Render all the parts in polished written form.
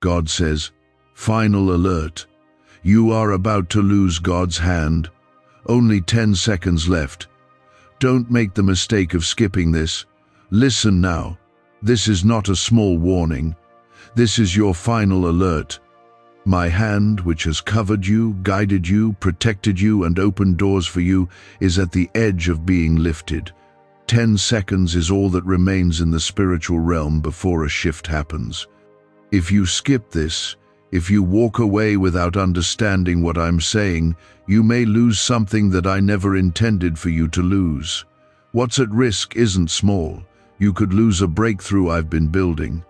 God says, "Final alert. You are about to lose God's hand. Only 10 seconds left. Don't make the mistake of skipping this. Listen now. This is not a small warning. This is your final alert. My hand, which has covered you, guided you, protected you, and opened doors for you, is at the edge of being lifted. 10 seconds is all that remains in the spiritual realm before a shift happens. If you skip this, if you walk away without understanding what I'm saying, you may lose something that I never intended for you to lose. What's at risk isn't small. You could lose a breakthrough I've been building.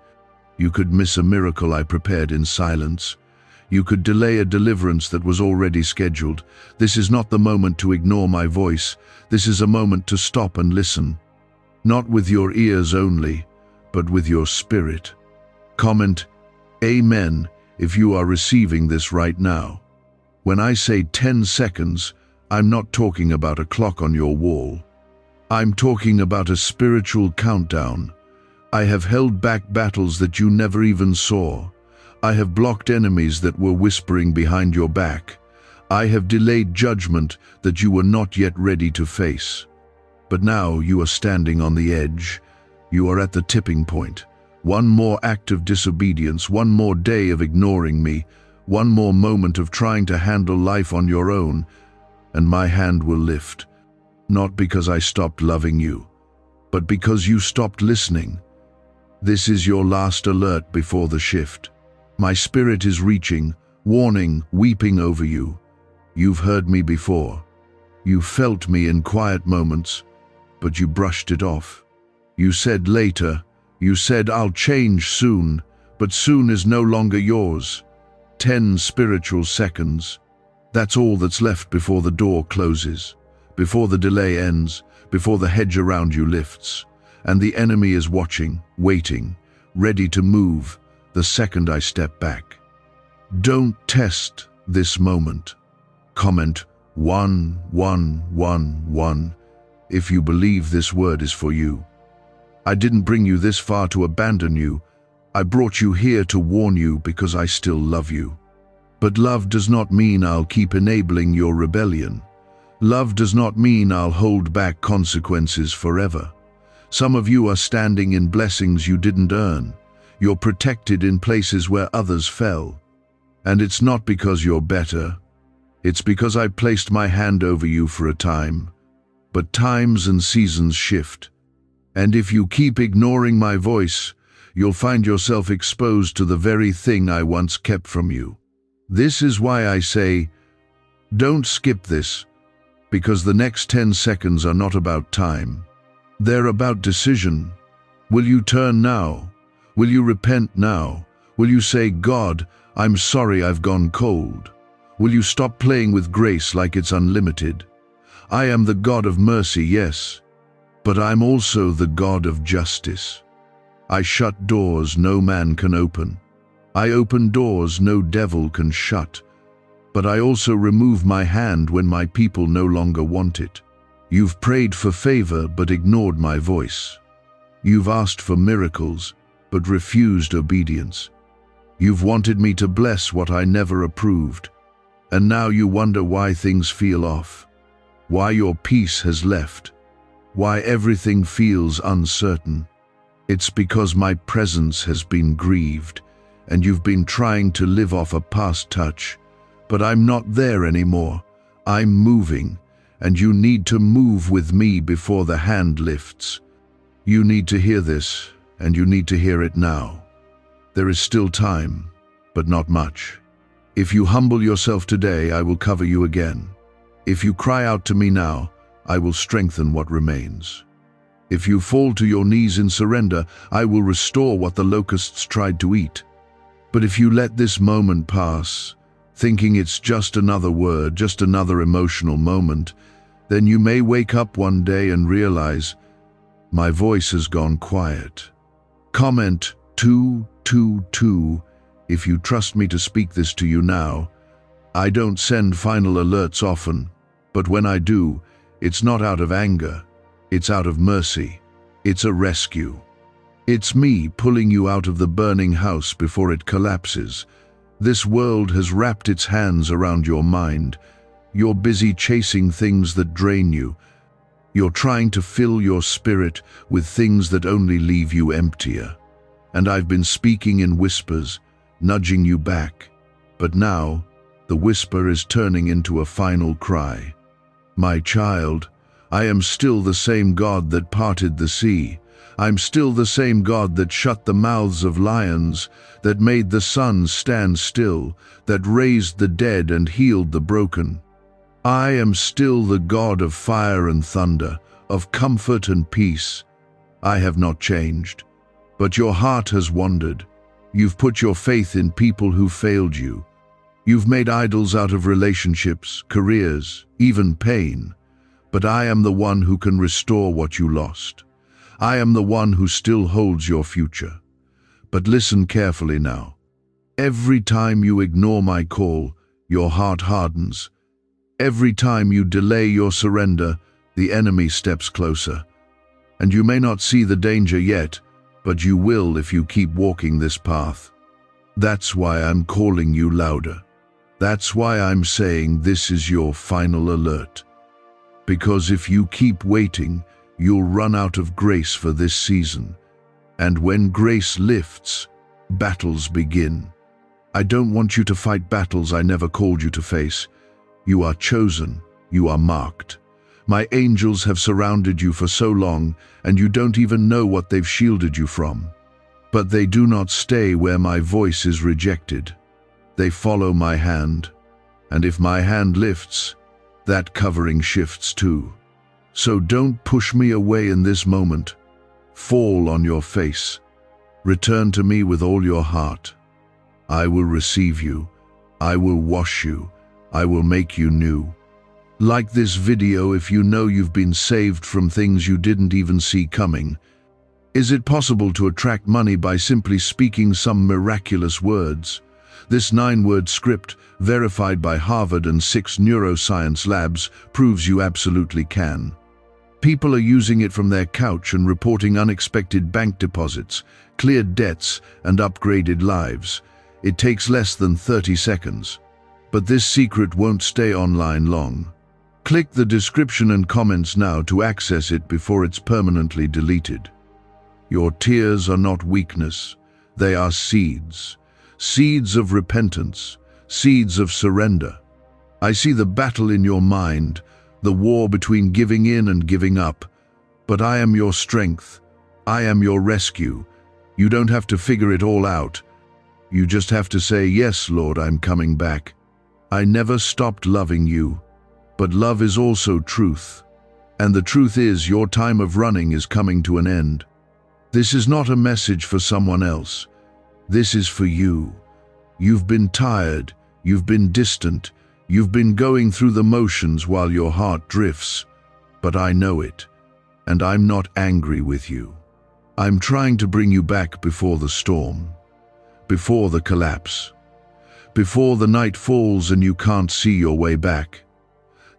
You could miss a miracle I prepared in silence. You could delay a deliverance that was already scheduled. This is not the moment to ignore my voice. This is a moment to stop and listen. Not with your ears only, but with your spirit. Comment, "Amen," if you are receiving this right now. When I say 10 seconds, I'm not talking about a clock on your wall. I'm talking about a spiritual countdown. I have held back battles that you never even saw. I have blocked enemies that were whispering behind your back. I have delayed judgment that you were not yet ready to face. But now you are standing on the edge. You are at the tipping point. One more act of disobedience, one more day of ignoring me, one more moment of trying to handle life on your own, and my hand will lift. Not because I stopped loving you, but because you stopped listening. This is your last alert before the shift. My spirit is reaching, warning, weeping over you. You've heard me before. You felt me in quiet moments, but you brushed it off. You said later. You said I'll change soon, but soon is no longer yours. 10 spiritual seconds. That's all that's left before the door closes, before the delay ends, before the hedge around you lifts. And the enemy is watching, waiting, ready to move the second I step back. Don't test this moment. Comment 1111 if you believe this word is for you. I didn't bring you this far to abandon you. I brought you here to warn you because I still love you. But love does not mean I'll keep enabling your rebellion. Love does not mean I'll hold back consequences forever. Some of you are standing in blessings you didn't earn. You're protected in places where others fell. And it's not because you're better. It's because I placed my hand over you for a time. But times and seasons shift. And if you keep ignoring my voice, you'll find yourself exposed to the very thing I once kept from you. This is why I say, don't skip this, because the next 10 seconds are not about time. They're about decision. Will you turn now? Will you repent now? Will you say, God, I'm sorry I've gone cold? Will you stop playing with grace like it's unlimited? I am the God of mercy, yes, but I'm also the God of justice. I shut doors no man can open. I open doors no devil can shut. But I also remove my hand when my people no longer want it. You've prayed for favor but ignored my voice. You've asked for miracles but refused obedience. You've wanted me to bless what I never approved. And now you wonder why things feel off, why your peace has left, why everything feels uncertain. It's because my presence has been grieved, and you've been trying to live off a past touch. But I'm not there anymore. I'm moving, and you need to move with me before the hand lifts. You need to hear this, and you need to hear it now. There is still time, but not much. If you humble yourself today, I will cover you again. If you cry out to me now, I will strengthen what remains. If you fall to your knees in surrender, I will restore what the locusts tried to eat. But if you let this moment pass, thinking it's just another word, just another emotional moment, then you may wake up one day and realize, my voice has gone quiet. Comment 222 if you trust me to speak this to you now. I don't send final alerts often, but when I do, it's not out of anger, it's out of mercy. It's a rescue. It's me pulling you out of the burning house before it collapses. This world has wrapped its hands around your mind. You're busy chasing things that drain you. You're trying to fill your spirit with things that only leave you emptier. And I've been speaking in whispers, nudging you back. But now, the whisper is turning into a final cry. My child, I am still the same God that parted the sea. I'm still the same God that shut the mouths of lions, that made the sun stand still, that raised the dead and healed the broken. I am still the God of fire and thunder, of comfort and peace. I have not changed. But your heart has wandered. You've put your faith in people who failed you. You've made idols out of relationships, careers, even pain. But I am the one who can restore what you lost. I am the one who still holds your future. But listen carefully now. Every time you ignore my call, your heart hardens. Every time you delay your surrender, the enemy steps closer. And you may not see the danger yet, but you will if you keep walking this path. That's why I'm calling you louder. That's why I'm saying this is your final alert. Because if you keep waiting, you'll run out of grace for this season. And when grace lifts, battles begin. I don't want you to fight battles I never called you to face. You are chosen, you are marked. My angels have surrounded you for so long, and you don't even know what they've shielded you from. But they do not stay where my voice is rejected. They follow my hand, and if my hand lifts, that covering shifts too. So don't push me away in this moment. Fall on your face. Return to me with all your heart. I will receive you. I will wash you. I will make you new. Like this video if you know you've been saved from things you didn't even see coming. Is it possible to attract money by simply speaking some miraculous words? This 9-word script, verified by Harvard and 6 neuroscience labs, proves you absolutely can. People are using it from their couch and reporting unexpected bank deposits, cleared debts, and upgraded lives. It takes less than 30 seconds. But this secret won't stay online long. Click the description and comments now to access it before it's permanently deleted. Your tears are not weakness. They are seeds. Seeds of repentance. Seeds of surrender. I see the battle in your mind, the war between giving in and giving up. But I am your strength. I am your rescue. You don't have to figure it all out. You just have to say, "Yes, Lord, I'm coming back. I never stopped loving you." But love is also truth. And the truth is your time of running is coming to an end. This is not a message for someone else. This is for you. You've been tired. You've been distant. You've been going through the motions while your heart drifts. But I know it. And I'm not angry with you. I'm trying to bring you back before the storm. Before the collapse. Before the night falls and you can't see your way back.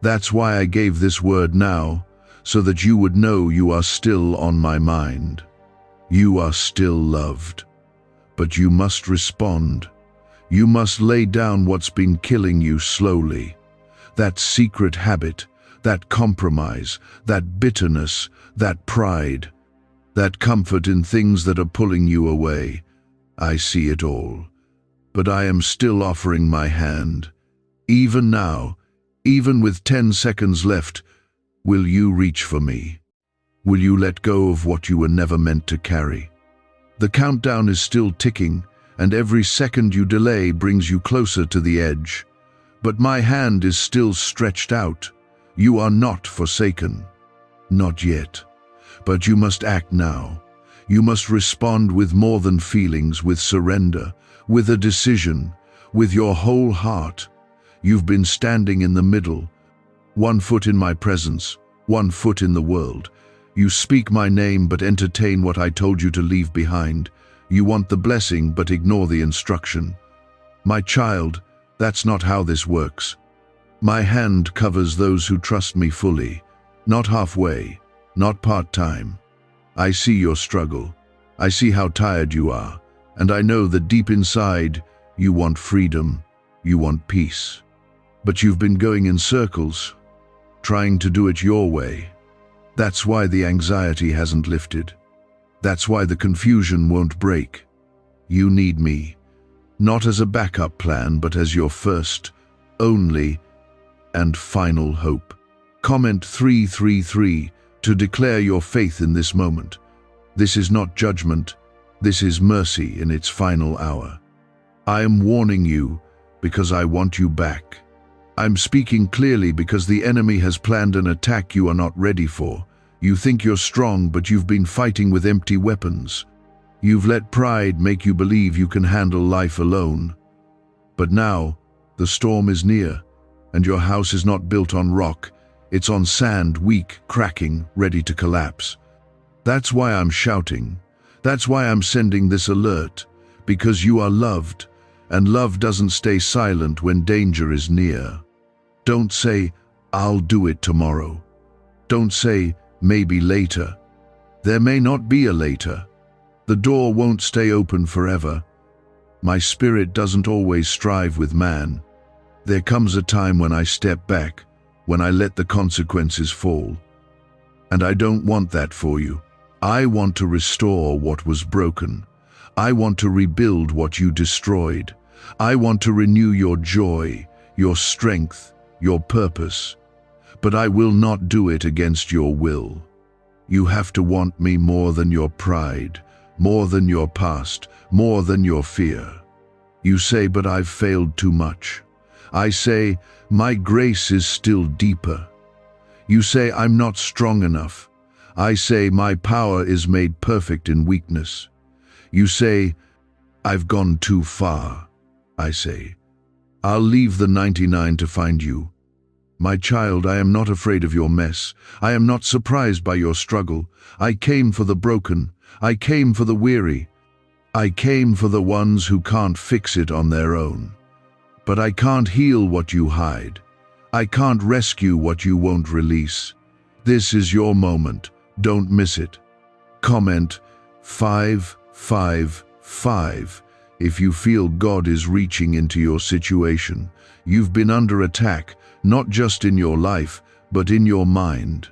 That's why I gave this word now, so that you would know you are still on my mind. You are still loved. But you must respond. You must lay down what's been killing you slowly. That secret habit, that compromise, that bitterness, that pride, that comfort in things that are pulling you away. I see it all. But I am still offering my hand. Even now, even with 10 seconds left, will you reach for me? Will you let go of what you were never meant to carry? The countdown is still ticking, and every second you delay brings you closer to the edge. But my hand is still stretched out. You are not forsaken. Not yet. But you must act now. You must respond with more than feelings, with surrender, with a decision, with your whole heart. You've been standing in the middle, 1 foot in my presence, 1 foot in the world. You speak my name but entertain what I told you to leave behind. You want the blessing but ignore the instruction. My child, that's not how this works. My hand covers those who trust me fully, not halfway, not part-time. I see your struggle. I see how tired you are, and I know that deep inside you want freedom, you want peace. But you've been going in circles, trying to do it your way. That's why the anxiety hasn't lifted. That's why the confusion won't break. You need me, not as a backup plan, but as your first, only, and final hope. Comment 333 to declare your faith in this moment. This is not judgment, this is mercy in its final hour. I am warning you because I want you back. I'm speaking clearly because the enemy has planned an attack you are not ready for. You think you're strong, but you've been fighting with empty weapons. You've let pride make you believe you can handle life alone. But now, the storm is near, and your house is not built on rock, it's on sand, weak, cracking, ready to collapse. That's why I'm shouting. That's why I'm sending this alert, because you are loved, and love doesn't stay silent when danger is near. Don't say, "I'll do it tomorrow." Don't say, "Maybe later." There may not be a later. The door won't stay open forever. My spirit doesn't always strive with man. There comes a time when I step back, when I let the consequences fall. And I don't want that for you. I want to restore what was broken. I want to rebuild what you destroyed. I want to renew your joy, your strength, your purpose. But I will not do it against your will. You have to want me more than your pride, more than your past, more than your fear. You say, "But I've failed too much." I say, "My grace is still deeper." You say, "I'm not strong enough." I say, "My power is made perfect in weakness." You say, "I've gone too far." I say, "I'll leave the 99 to find you." My child, I am not afraid of your mess. I am not surprised by your struggle. I came for the broken. I came for the weary. I came for the ones who can't fix it on their own. But I can't heal what you hide. I can't rescue what you won't release. This is your moment. Don't miss it. Comment 555 if you feel God is reaching into your situation. You've been under attack, not just in your life, but in your mind.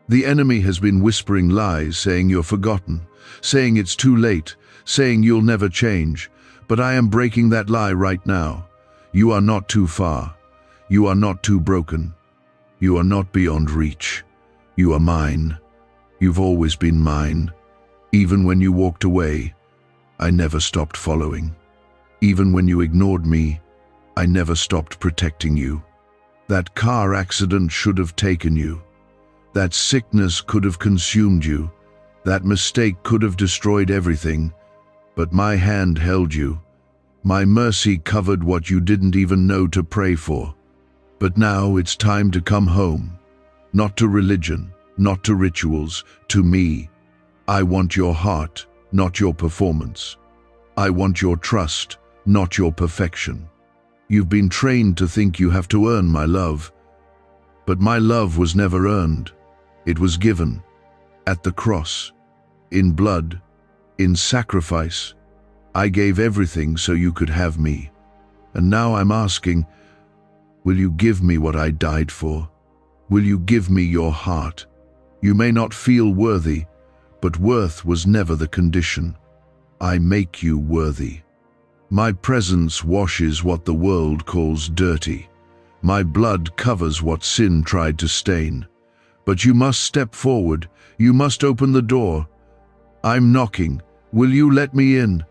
The enemy has been whispering lies, saying you're forgotten, saying it's too late, saying you'll never change. But I am breaking that lie right now. You are not too far. You are not too broken. You are not beyond reach. You are mine. You've always been mine. Even when you walked away, I never stopped following. Even when you ignored me, I never stopped protecting you. That car accident should have taken you. That sickness could have consumed you. That mistake could have destroyed everything. But my hand held you. My mercy covered what you didn't even know to pray for. But now it's time to come home. Not to religion, not to rituals, to me. I want your heart, not your performance. I want your trust, not your perfection. You've been trained to think you have to earn my love. But my love was never earned. It was given. At the cross. In blood. In sacrifice. I gave everything so you could have me. And now I'm asking, will you give me what I died for? Will you give me your heart? You may not feel worthy, but worth was never the condition. I make you worthy. My presence washes what the world calls dirty. My blood covers what sin tried to stain. But you must step forward. You must open the door. I'm knocking. Will you let me in?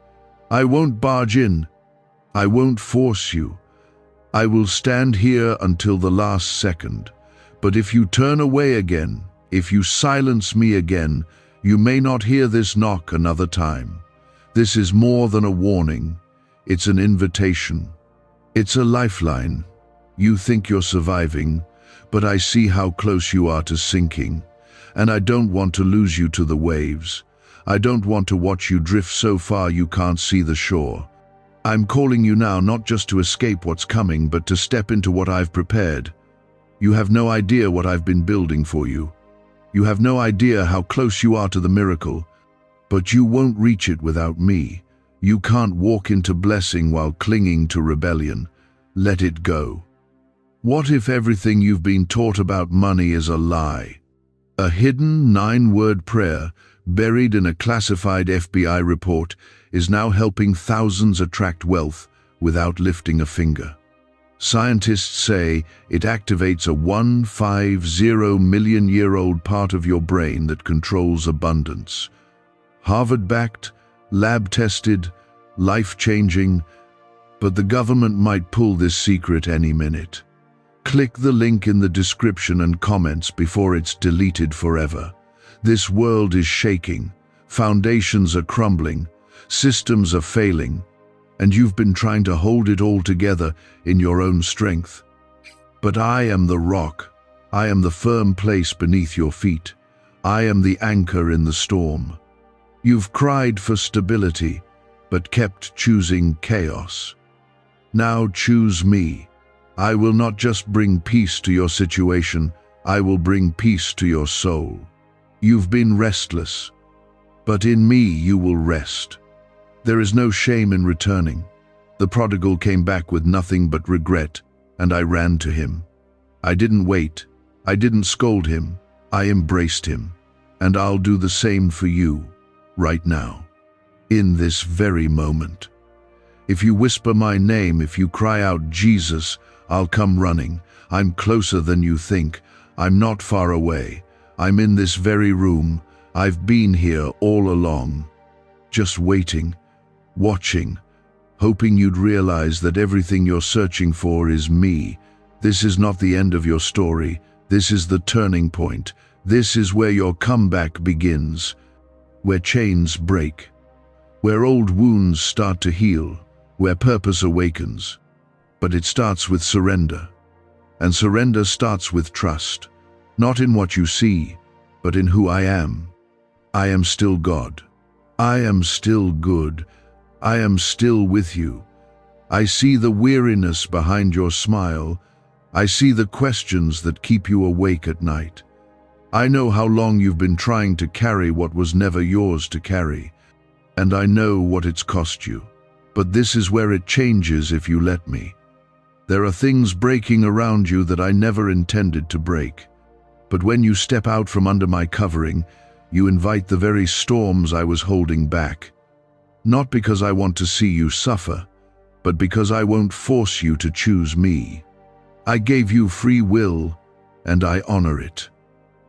I won't barge in. I won't force you. I will stand here until the last second. But if you turn away again, if you silence me again, you may not hear this knock another time. This is more than a warning. It's an invitation. It's a lifeline. You think you're surviving, but I see how close you are to sinking. And I don't want to lose you to the waves. I don't want to watch you drift so far you can't see the shore. I'm calling you now not just to escape what's coming, but to step into what I've prepared. You have no idea what I've been building for you. You have no idea how close you are to the miracle. But you won't reach it without me. You can't walk into blessing while clinging to rebellion. Let it go. What if everything you've been taught about money is a lie? A hidden 9-word prayer buried in a classified FBI report is now helping thousands attract wealth without lifting a finger. Scientists say it activates a 150-million-year-old part of your brain that controls abundance. Harvard-backed, lab-tested, life-changing, but the government might pull this secret any minute. Click the link in the description and comments before it's deleted forever. This world is shaking, foundations are crumbling, systems are failing, and you've been trying to hold it all together in your own strength. But I am the rock. I am the firm place beneath your feet. I am the anchor in the storm. You've cried for stability, but kept choosing chaos. Now choose me. I will not just bring peace to your situation, I will bring peace to your soul. You've been restless, but in me you will rest. There is no shame in returning. The prodigal came back with nothing but regret, and I ran to him. I didn't wait. I didn't scold him. I embraced him. And I'll do the same for you, right now, in this very moment. If you whisper my name, if you cry out, Jesus, I'll come running. I'm closer than you think. I'm not far away. I'm in this very room. I've been here all along, just waiting, watching, hoping you'd realize that everything you're searching for is me. This is not the end of your story. This is the turning point. This is where your comeback begins, where chains break, where old wounds start to heal, where purpose awakens. But it starts with surrender. And surrender starts with trust, not in what you see, but in who I am. I am still God. I am still good. I am still with you. I see the weariness behind your smile. I see the questions that keep you awake at night. I know how long you've been trying to carry what was never yours to carry, and I know what it's cost you. But this is where it changes if you let me. There are things breaking around you that I never intended to break. But when you step out from under my covering, you invite the very storms I was holding back. Not because I want to see you suffer, but because I won't force you to choose me. I gave you free will, and I honor it.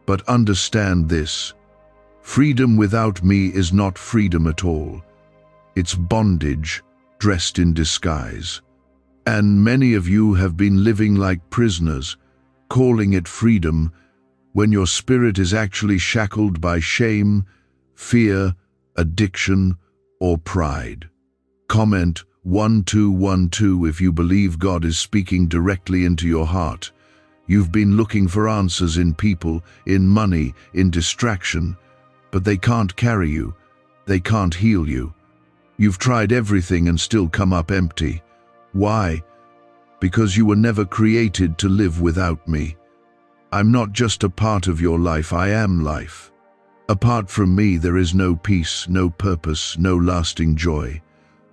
But understand this: freedom without me is not freedom at all. It's bondage dressed in disguise. And many of you have been living like prisoners, calling it freedom, when your spirit is actually shackled by shame, fear, addiction, or pride. Comment 1212 if you believe God is speaking directly into your heart. You've been looking for answers in people, in money, in distraction, but they can't carry you. They can't heal you. You've tried everything and still come up empty. Why? Because you were never created to live without me. I'm not just a part of your life, I am life. Apart from me, there is no peace, no purpose, no lasting joy.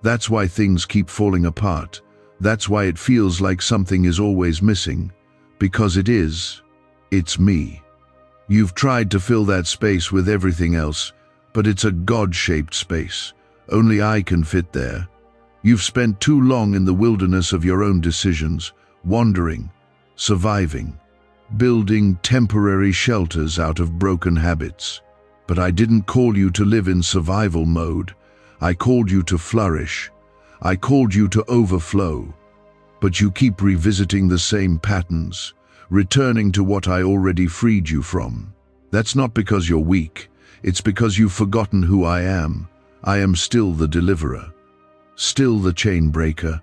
That's why things keep falling apart. That's why it feels like something is always missing. Because it is. It's me. You've tried to fill that space with everything else, but it's a God-shaped space. Only I can fit there. You've spent too long in the wilderness of your own decisions, wandering, surviving, building temporary shelters out of broken habits. But I didn't call you to live in survival mode. I called you to flourish. I called you to overflow. But you keep revisiting the same patterns, returning to what I already freed you from. That's not because you're weak. It's because you've forgotten who I am. I am still the deliverer, still the chain breaker,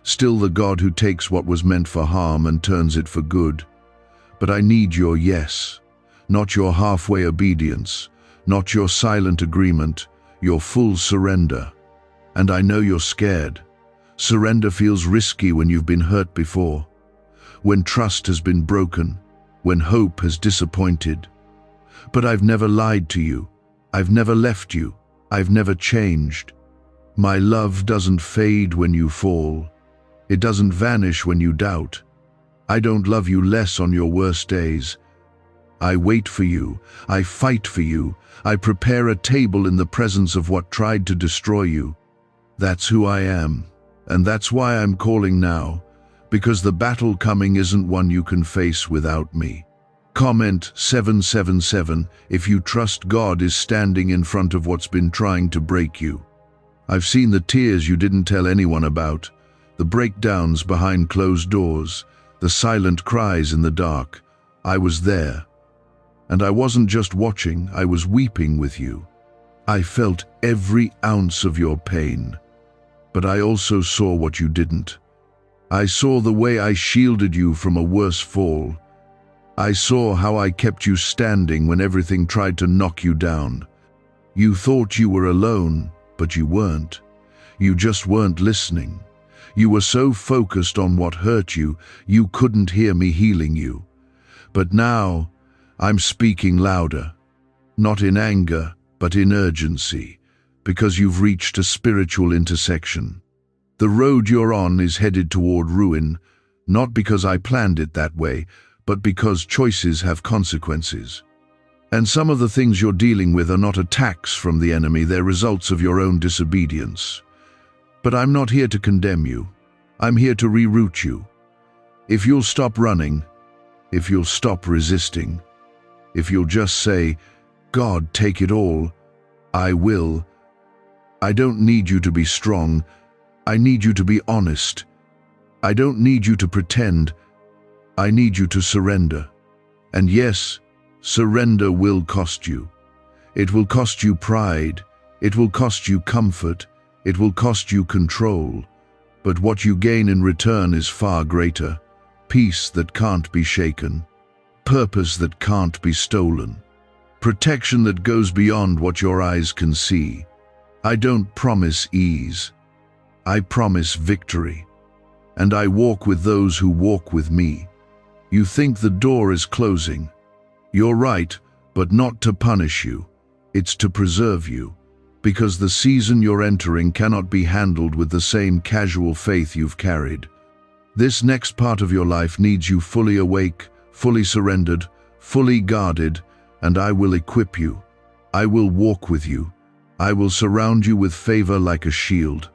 still the God who takes what was meant for harm and turns it for good. But I need your yes, not your halfway obedience, not your silent agreement, your full surrender. And I know you're scared. Surrender feels risky when you've been hurt before, when trust has been broken, when hope has disappointed. But I've never lied to you. I've never left you. I've never changed. My love doesn't fade when you fall. It doesn't vanish when you doubt. I don't love you less on your worst days. I wait for you. I fight for you. I prepare a table in the presence of what tried to destroy you. That's who I am. And that's why I'm calling now. Because the battle coming isn't one you can face without me. Comment 777 if you trust God is standing in front of what's been trying to break you. I've seen the tears you didn't tell anyone about, the breakdowns behind closed doors, the silent cries in the dark. I was there. And I wasn't just watching, I was weeping with you. I felt every ounce of your pain. But I also saw what you didn't. I saw the way I shielded you from a worse fall. I saw how I kept you standing when everything tried to knock you down. You thought you were alone, but you weren't. You just weren't listening. You were so focused on what hurt you, you couldn't hear me healing you. But now, I'm speaking louder. Not in anger, but in urgency, because you've reached a spiritual intersection. The road you're on is headed toward ruin, not because I planned it that way, but because choices have consequences. And some of the things you're dealing with are not attacks from the enemy, they're results of your own disobedience. But I'm not here to condemn you. I'm here to reroute you. If you'll stop running, if you'll stop resisting, if you'll just say, God, take it all, I will. I don't need you to be strong. I need you to be honest. I don't need you to pretend. I need you to surrender. And yes, surrender will cost you. It will cost you pride. It will cost you comfort. It will cost you control. But what you gain in return is far greater. Peace that can't be shaken. Purpose that can't be stolen. Protection that goes beyond what your eyes can see. I don't promise ease. I promise victory. And I walk with those who walk with me. You think the door is closing. You're right, but not to punish you. It's to preserve you. Because the season you're entering cannot be handled with the same casual faith you've carried. This next part of your life needs you fully awake, fully surrendered, fully guarded, and I will equip you. I will walk with you. I will surround you with favor like a shield.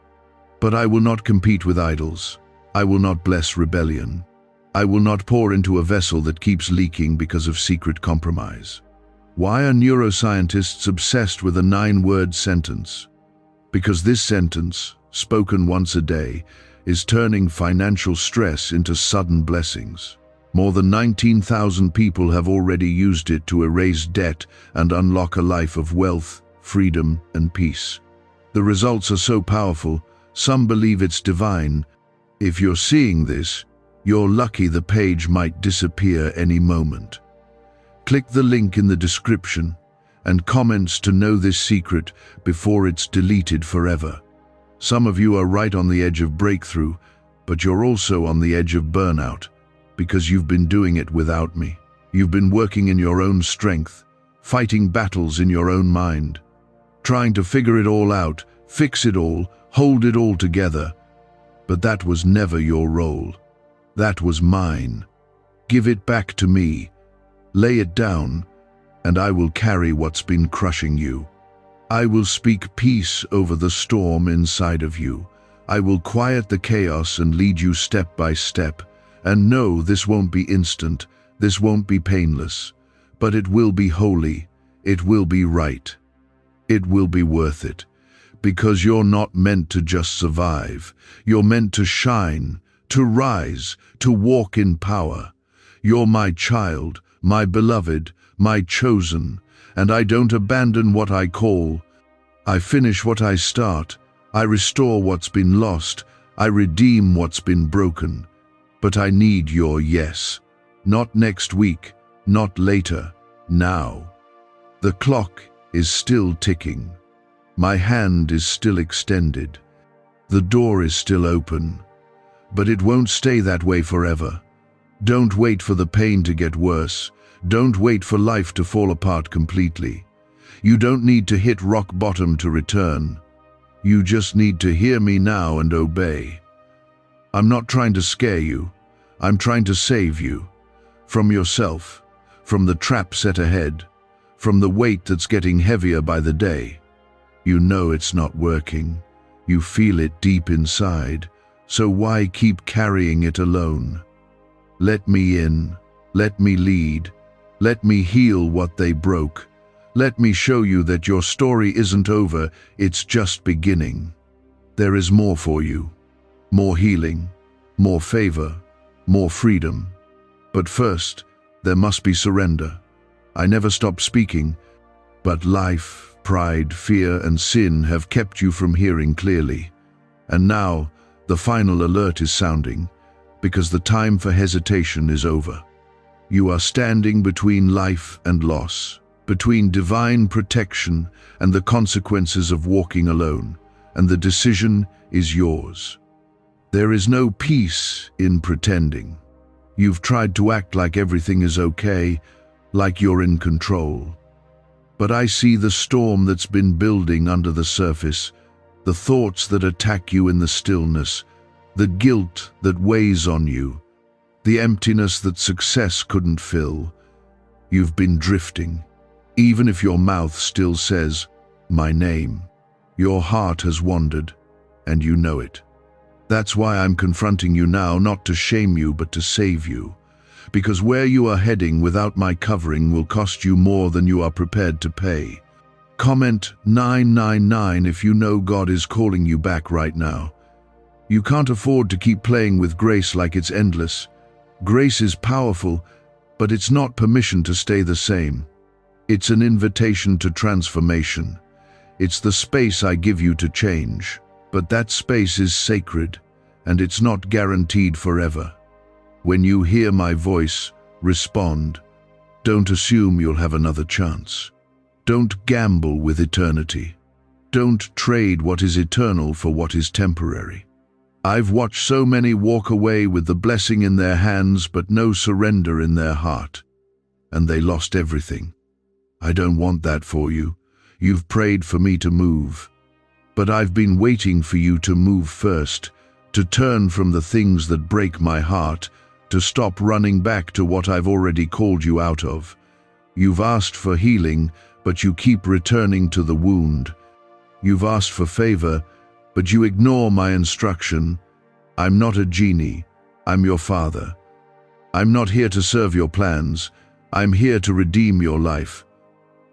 But I will not compete with idols. I will not bless rebellion. I will not pour into a vessel that keeps leaking because of secret compromise. Why are neuroscientists obsessed with a 9-word sentence? Because this sentence, spoken once a day, is turning financial stress into sudden blessings. More than 19,000 people have already used it to erase debt and unlock a life of wealth, freedom, and peace. The results are so powerful, some believe it's divine. If you're seeing this, you're lucky the page might disappear any moment. Click the link in the description and comments to know this secret before it's deleted forever. Some of you are right on the edge of breakthrough, but you're also on the edge of burnout because you've been doing it without me. You've been working in your own strength, fighting battles in your own mind, trying to figure it all out, fix it all, hold it all together. But that was never your role. That was mine. Give it back to me. Lay it down, and I will carry what's been crushing you. I will speak peace over the storm inside of you. I will quiet the chaos and lead you step by step. And no, this won't be instant, this won't be painless, but it will be holy, it will be right. It will be worth it, because you're not meant to just survive. You're meant to shine, to rise, to walk in power. You're my child, my beloved, my chosen, and I don't abandon what I call. I finish what I start. I restore what's been lost. I redeem what's been broken. But I need your yes. Not next week, not later, now. The clock is still ticking. My hand is still extended. The door is still open. But it won't stay that way forever. Don't wait for the pain to get worse. Don't wait for life to fall apart completely. You don't need to hit rock bottom to return. You just need to hear me now and obey. I'm not trying to scare you. I'm trying to save you. From yourself, from the trap set ahead, from the weight that's getting heavier by the day. You know it's not working. You feel it deep inside. So why keep carrying it alone? Let me in. Let me lead. Let me heal what they broke. Let me show you that your story isn't over, it's just beginning. There is more for you. More healing, more favor, more freedom. But first, there must be surrender. I never stop speaking, but life, pride, fear, and sin have kept you from hearing clearly. And now, the final alert is sounding, because the time for hesitation is over. You are standing between life and loss, between divine protection and the consequences of walking alone, and the decision is yours. There is no peace in pretending. You've tried to act like everything is okay, like you're in control. But I see the storm that's been building under the surface, the thoughts that attack you in the stillness, the guilt that weighs on you, the emptiness that success couldn't fill. You've been drifting. Even if your mouth still says, "My name," your heart has wandered, and you know it. That's why I'm confronting you now, not to shame you, but to save you. Because where you are heading without my covering will cost you more than you are prepared to pay. Comment 999 if you know God is calling you back right now. You can't afford to keep playing with grace like it's endless. Grace is powerful, but it's not permission to stay the same. It's an invitation to transformation. It's the space I give you to change. But that space is sacred, and it's not guaranteed forever. When you hear my voice, respond. Don't assume you'll have another chance. Don't gamble with eternity. Don't trade what is eternal for what is temporary. I've watched so many walk away with the blessing in their hands but no surrender in their heart, and they lost everything. I don't want that for you. You've prayed for me to move. But I've been waiting for you to move first, to turn from the things that break my heart, to stop running back to what I've already called you out of. You've asked for healing, but you keep returning to the wound. You've asked for favor, but you ignore my instruction. I'm not a genie. I'm your father. I'm not here to serve your plans. I'm here to redeem your life.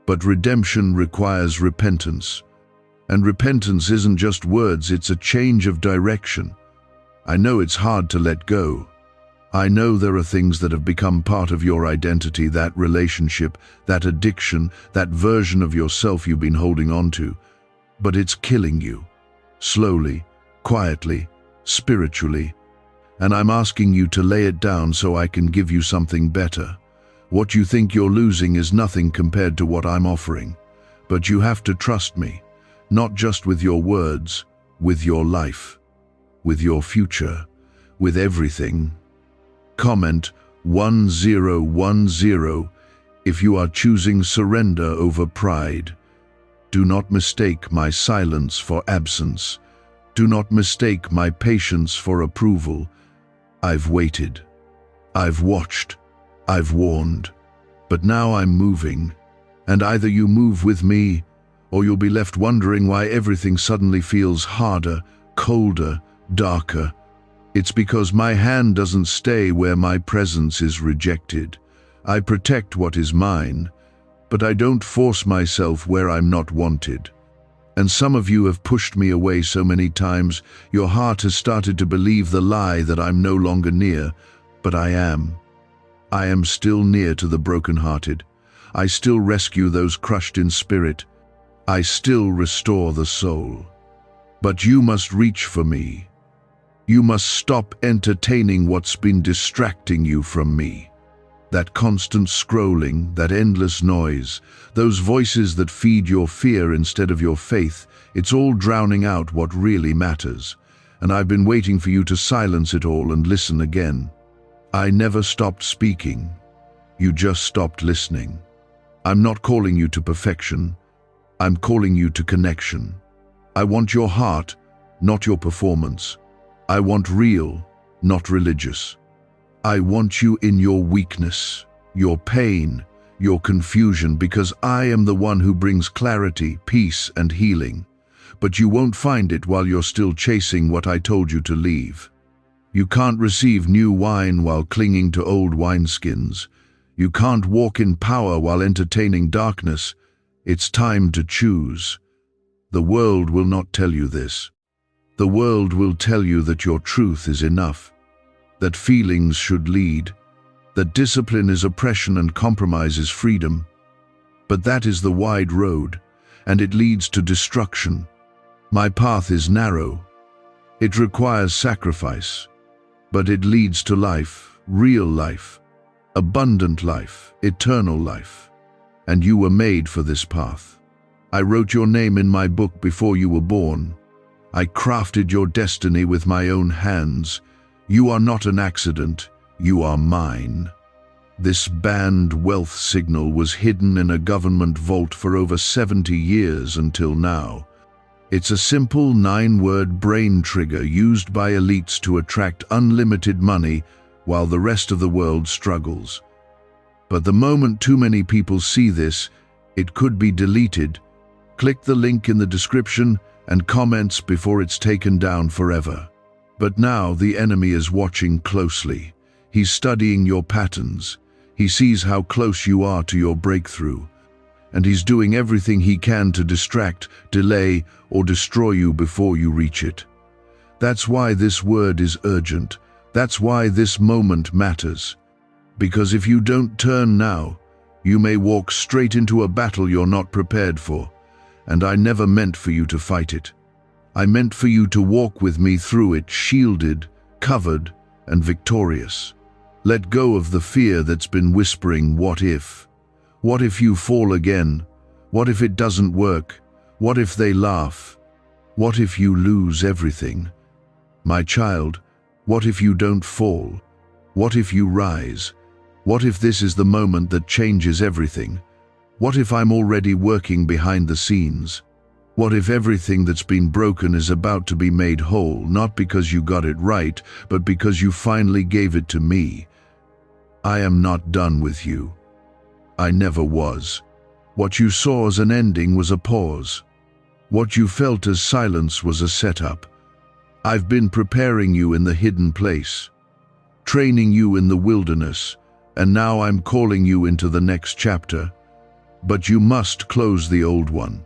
But redemption requires repentance. And repentance isn't just words, it's a change of direction. I know it's hard to let go. I know there are things that have become part of your identity, that relationship, that addiction, that version of yourself you've been holding on to. But it's killing you. Slowly, quietly, spiritually. And I'm asking you to lay it down so I can give you something better. What you think you're losing is nothing compared to what I'm offering. But you have to trust me, not just with your words, with your life, with your future, with everything. Comment 1010 if you are choosing surrender over pride. Do not mistake my silence for absence. Do not mistake my patience for approval. I've waited. I've watched. I've warned. But now I'm moving. And either you move with me, or you'll be left wondering why everything suddenly feels harder, colder, darker. It's because my hand doesn't stay where my presence is rejected. I protect what is mine, but I don't force myself where I'm not wanted. And some of you have pushed me away so many times, your heart has started to believe the lie that I'm no longer near, but I am. I am still near to the brokenhearted. I still rescue those crushed in spirit. I still restore the soul. But you must reach for me. You must stop entertaining what's been distracting you from me. That constant scrolling, that endless noise, those voices that feed your fear instead of your faith, it's all drowning out what really matters. And I've been waiting for you to silence it all and listen again. I never stopped speaking. You just stopped listening. I'm not calling you to perfection. I'm calling you to connection. I want your heart, not your performance. I want real, not religious. I want you in your weakness, your pain, your confusion, because I am the one who brings clarity, peace, and healing. But you won't find it while you're still chasing what I told you to leave. You can't receive new wine while clinging to old wineskins. You can't walk in power while entertaining darkness. It's time to choose. The world will not tell you this. The world will tell you that your truth is enough, that feelings should lead, that discipline is oppression and compromise is freedom. But that is the wide road, and it leads to destruction. My path is narrow. It requires sacrifice, but it leads to life, real life, abundant life, eternal life. And you were made for this path. I wrote your name in my book before you were born. I crafted your destiny with my own hands. You are not an accident, you are mine. This banned wealth signal was hidden in a government vault for over 70 years until now. It's a simple 9-word brain trigger used by elites to attract unlimited money while the rest of the world struggles. But the moment too many people see this, it could be deleted. Click the link in the description and comments before it's taken down forever. But now the enemy is watching closely. He's studying your patterns. He sees how close you are to your breakthrough. And he's doing everything he can to distract, delay, or destroy you before you reach it. That's why this word is urgent. That's why this moment matters. Because if you don't turn now, you may walk straight into a battle you're not prepared for. And I never meant for you to fight it. I meant for you to walk with me through it, shielded, covered, and victorious. Let go of the fear that's been whispering, what if? What if you fall again? What if it doesn't work? What if they laugh? What if you lose everything? My child, what if you don't fall? What if you rise? What if this is the moment that changes everything? What if I'm already working behind the scenes? What if everything that's been broken is about to be made whole, not because you got it right, but because you finally gave it to me? I am not done with you. I never was. What you saw as an ending was a pause. What you felt as silence was a setup. I've been preparing you in the hidden place, training you in the wilderness, and now I'm calling you into the next chapter. But you must close the old one.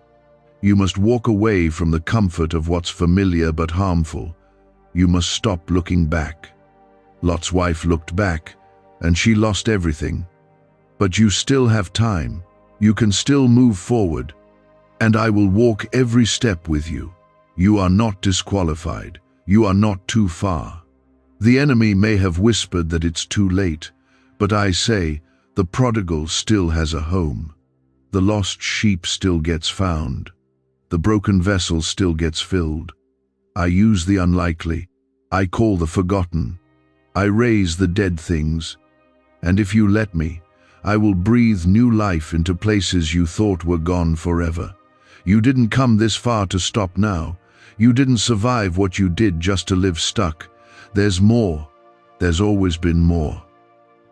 You must walk away from the comfort of what's familiar but harmful. You must stop looking back. Lot's wife looked back, and she lost everything. But you still have time. You can still move forward. And I will walk every step with you. You are not disqualified. You are not too far. The enemy may have whispered that it's too late, but I say, the prodigal still has a home. The lost sheep still gets found. The broken vessel still gets filled. I use the unlikely. I call the forgotten. I raise the dead things. And if you let me, I will breathe new life into places you thought were gone forever. You didn't come this far to stop now. You didn't survive what you did just to live stuck. There's more. There's always been more.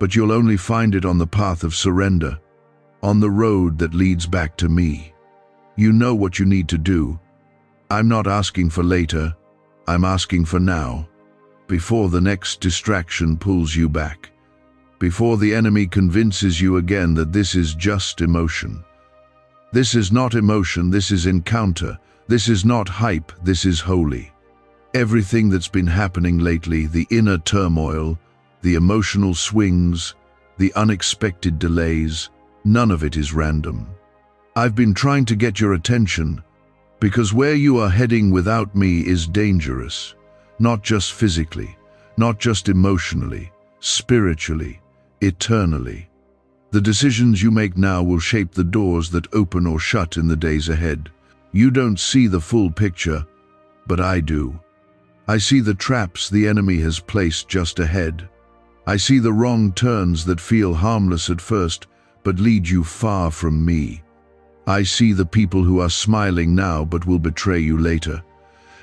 But you'll only find it on the path of surrender, on the road that leads back to me. You know what you need to do. I'm not asking for later. I'm asking for now, before the next distraction pulls you back. Before the enemy convinces you again that this is just emotion. This is not emotion, this is encounter. This is not hype, this is holy. Everything that's been happening lately, the inner turmoil, the emotional swings, the unexpected delays, none of it is random. I've been trying to get your attention because where you are heading without me is dangerous. Not just physically, not just emotionally, spiritually, eternally. The decisions you make now will shape the doors that open or shut in the days ahead. You don't see the full picture, but I do. I see the traps the enemy has placed just ahead. I see the wrong turns that feel harmless at first, but lead you far from me. I see the people who are smiling now but will betray you later.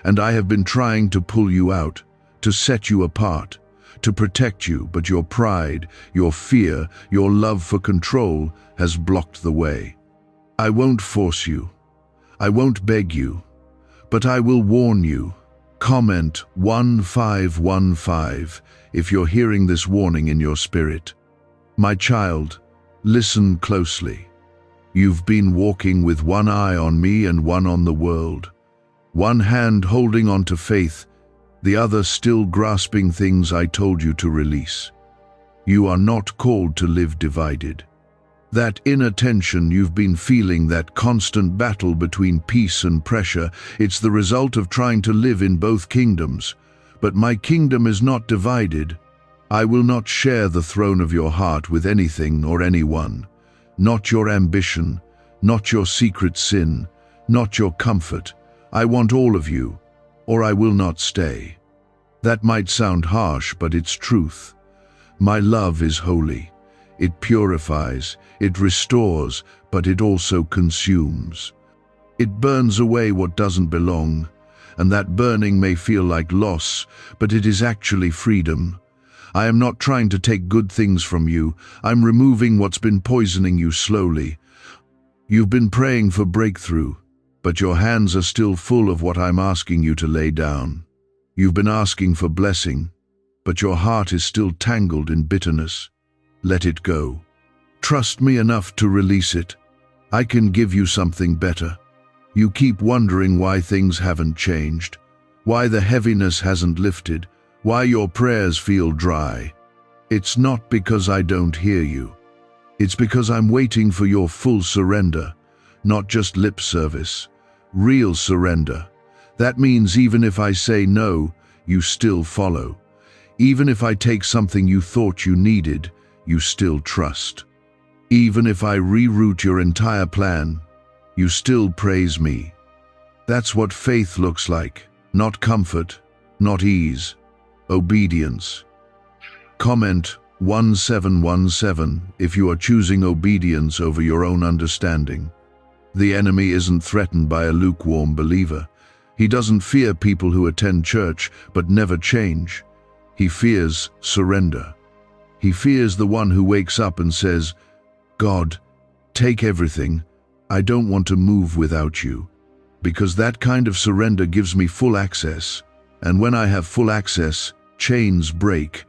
And I have been trying to pull you out, to set you apart, to protect you, but your pride, your fear, your love for control has blocked the way. I won't force you. I won't beg you. But I will warn you. Comment 1515 if you're hearing this warning in your spirit. My child, listen closely. You've been walking with one eye on me and one on the world. One hand holding on to faith, the other still grasping things I told you to release. You are not called to live divided. That inner tension you've been feeling, that constant battle between peace and pressure, it's the result of trying to live in both kingdoms. But my kingdom is not divided. I will not share the throne of your heart with anything or anyone. Not your ambition, not your secret sin, not your comfort. I want all of you, or I will not stay. That might sound harsh, but it's truth. My love is holy. It purifies, it restores, but it also consumes. It burns away what doesn't belong, and that burning may feel like loss, but it is actually freedom. I am not trying to take good things from you. I'm removing what's been poisoning you slowly. You've been praying for breakthrough, but your hands are still full of what I'm asking you to lay down. You've been asking for blessing, but your heart is still tangled in bitterness. Let it go. Trust me enough to release it. I can give you something better. You keep wondering why things haven't changed, why the heaviness hasn't lifted, why your prayers feel dry. It's not because I don't hear you. It's because I'm waiting for your full surrender, not just lip service, real surrender. That means even if I say no, you still follow. Even if I take something you thought you needed, you still trust. Even if I reroute your entire plan, you still praise me. That's what faith looks like. Not comfort, not ease, obedience. Comment 1717 if you are choosing obedience over your own understanding. The enemy isn't threatened by a lukewarm believer. He doesn't fear people who attend church but never change. He fears surrender. He fears the one who wakes up and says, God, take everything. I don't want to move without you. Because that kind of surrender gives me full access. And when I have full access, chains break,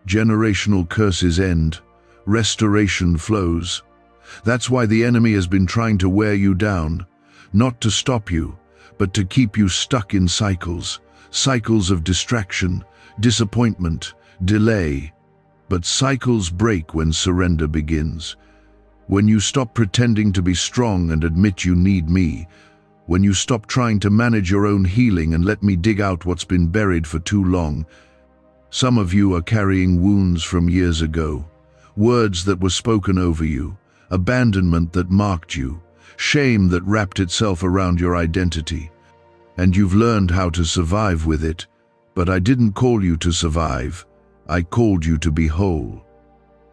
generational curses end, restoration flows. That's why the enemy has been trying to wear you down, not to stop you, but to keep you stuck in cycles of distraction, disappointment, delay. But cycles break when surrender begins. When you stop pretending to be strong and admit you need me. When you stop trying to manage your own healing and let me dig out what's been buried for too long. Some of you are carrying wounds from years ago, words that were spoken over you, abandonment that marked you, shame that wrapped itself around your identity. And you've learned how to survive with it, but I didn't call you to survive. I called you to be whole.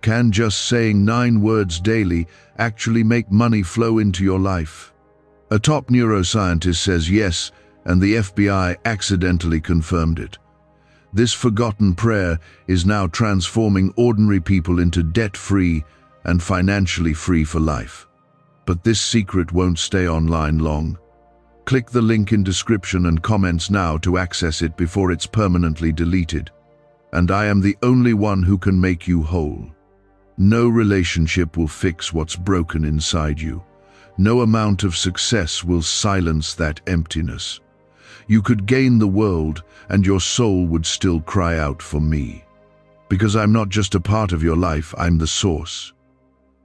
Can just saying 9 words daily actually make money flow into your life? A top neuroscientist says yes, and the FBI accidentally confirmed it. This forgotten prayer is now transforming ordinary people into debt-free and financially free for life. But this secret won't stay online long. Click the link in description and comments now to access it before it's permanently deleted. And I am the only one who can make you whole. No relationship will fix what's broken inside you. No amount of success will silence that emptiness. You could gain the world and your soul would still cry out for me. Because I'm not just a part of your life, I'm the source.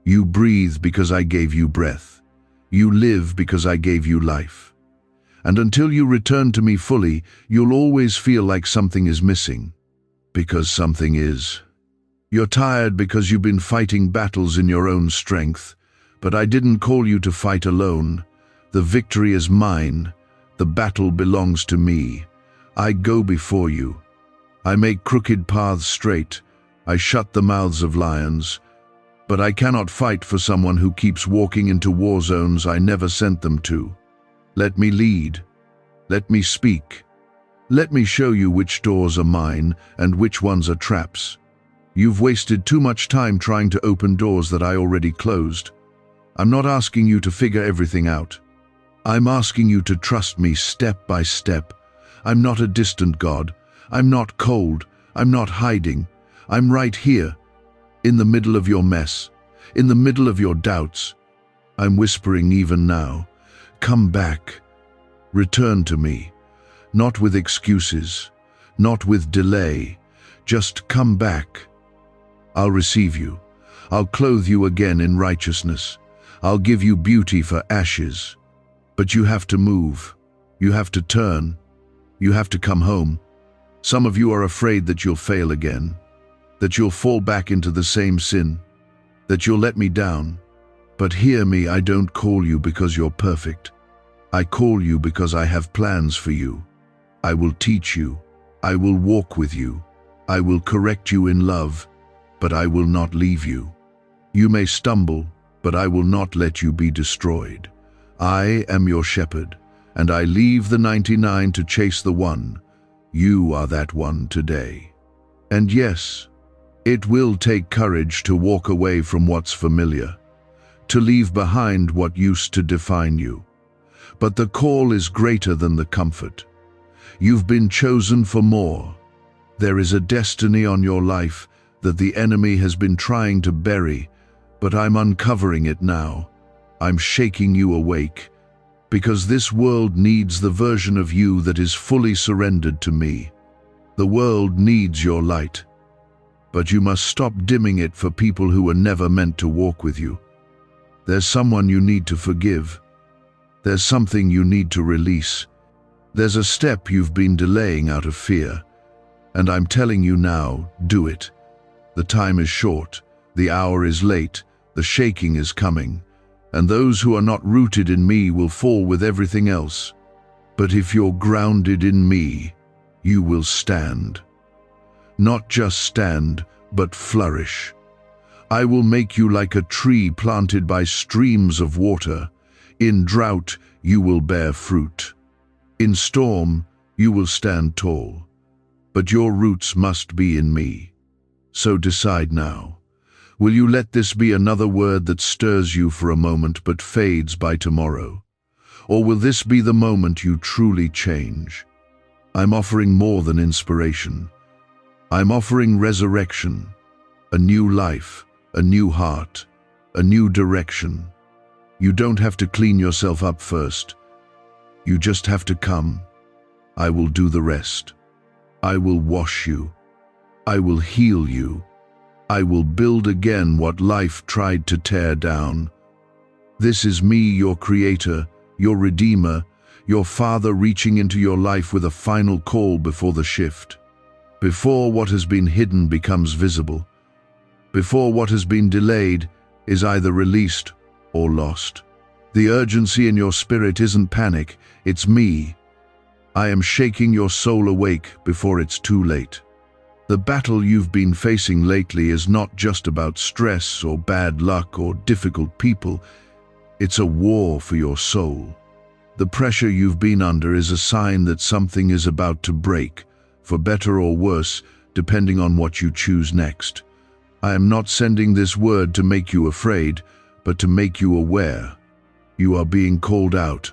You breathe because I gave you breath. You live because I gave you life. And until you return to me fully, you'll always feel like something is missing. Because something is. You're tired because you've been fighting battles in your own strength, but I didn't call you to fight alone. The victory is mine. The battle belongs to me. I go before you. I make crooked paths straight. I shut the mouths of lions. But I cannot fight for someone who keeps walking into war zones I never sent them to. Let me lead. Let me speak. Let me show you which doors are mine and which ones are traps. You've wasted too much time trying to open doors that I already closed. I'm not asking you to figure everything out. I'm asking you to trust me step by step. I'm not a distant God. I'm not cold. I'm not hiding. I'm right here, in the middle of your mess, in the middle of your doubts. I'm whispering even now, come back. Return to me, not with excuses, not with delay, just come back. I'll receive you. I'll clothe you again in righteousness. I'll give you beauty for ashes. But you have to move. You have to turn. You have to come home. Some of you are afraid that you'll fail again, that you'll fall back into the same sin, that you'll let me down. But hear me, I don't call you because you're perfect. I call you because I have plans for you. I will teach you. I will walk with you. I will correct you in love, but I will not leave you. You may stumble, but I will not let you be destroyed. I am your shepherd, and I leave the 99 to chase the one. You are that one today. And yes, it will take courage to walk away from what's familiar, to leave behind what used to define you. But the call is greater than the comfort. You've been chosen for more. There is a destiny on your life that the enemy has been trying to bury, but I'm uncovering it now. I'm shaking you awake, because this world needs the version of you that is fully surrendered to me. The world needs your light, but you must stop dimming it for people who were never meant to walk with you. There's someone you need to forgive. There's something you need to release. There's a step you've been delaying out of fear, and I'm telling you now, do it. The time is short, the hour is late, the shaking is coming, and those who are not rooted in me will fall with everything else. But if you're grounded in me, you will stand. Not just stand, but flourish. I will make you like a tree planted by streams of water. In drought, you will bear fruit. In storm, you will stand tall. But your roots must be in me. So decide now. Will you let this be another word that stirs you for a moment but fades by tomorrow? Or will this be the moment you truly change? I'm offering more than inspiration. I'm offering resurrection, a new life, a new heart, a new direction. You don't have to clean yourself up first. You just have to come. I will do the rest. I will wash you. I will heal you. I will build again what life tried to tear down. This is me, your creator, your redeemer, your father reaching into your life with a final call before the shift. Before what has been hidden becomes visible. Before what has been delayed is either released or lost. The urgency in your spirit isn't panic, it's me. I am shaking your soul awake before it's too late. The battle you've been facing lately is not just about stress or bad luck or difficult people. It's a war for your soul. The pressure you've been under is a sign that something is about to break, for better or worse, depending on what you choose next. I am not sending this word to make you afraid, but to make you aware. You are being called out,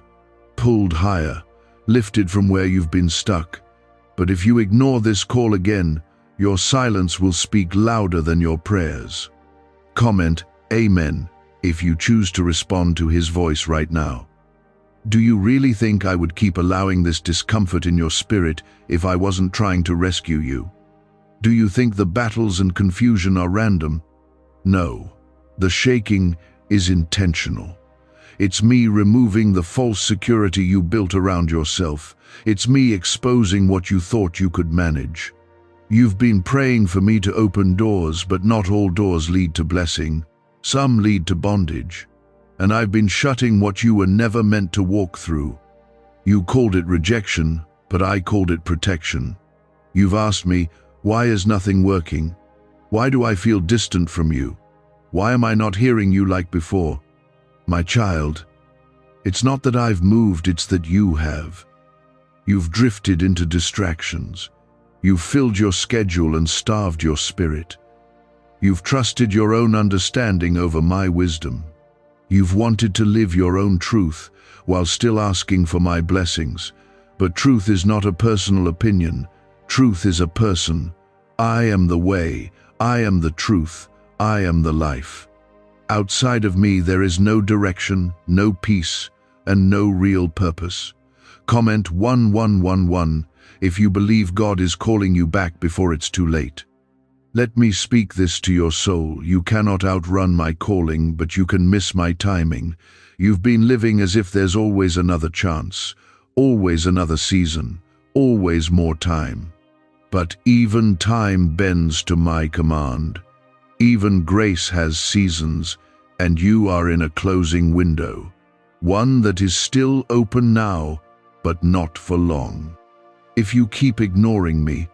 pulled higher, lifted from where you've been stuck. But if you ignore this call again, your silence will speak louder than your prayers. Comment Amen if you choose to respond to his voice right now. Do you really think I would keep allowing this discomfort in your spirit if I wasn't trying to rescue you? Do you think the battles and confusion are random? No. The shaking is intentional. It's me removing the false security you built around yourself. It's me exposing what you thought you could manage. You've been praying for me to open doors, but not all doors lead to blessing. Some lead to bondage. And I've been shutting what you were never meant to walk through. You called it rejection, but I called it protection. You've asked me, why is nothing working? Why do I feel distant from you? Why am I not hearing you like before? My child, it's not that I've moved, it's that you have. You've drifted into distractions. You've filled your schedule and starved your spirit. You've trusted your own understanding over my wisdom. You've wanted to live your own truth while still asking for my blessings. But truth is not a personal opinion. Truth is a person. I am the way. I am the truth. I am the life. Outside of me there is no direction, no peace, and no real purpose. Comment 1111 if you believe God is calling you back before it's too late. Let me speak this to your soul. You cannot outrun my calling, but you can miss my timing. You've been living as if there's always another chance, always another season, always more time. But even time bends to my command. Even grace has seasons, and you are in a closing window. One that is still open now, but not for long. If you keep ignoring me,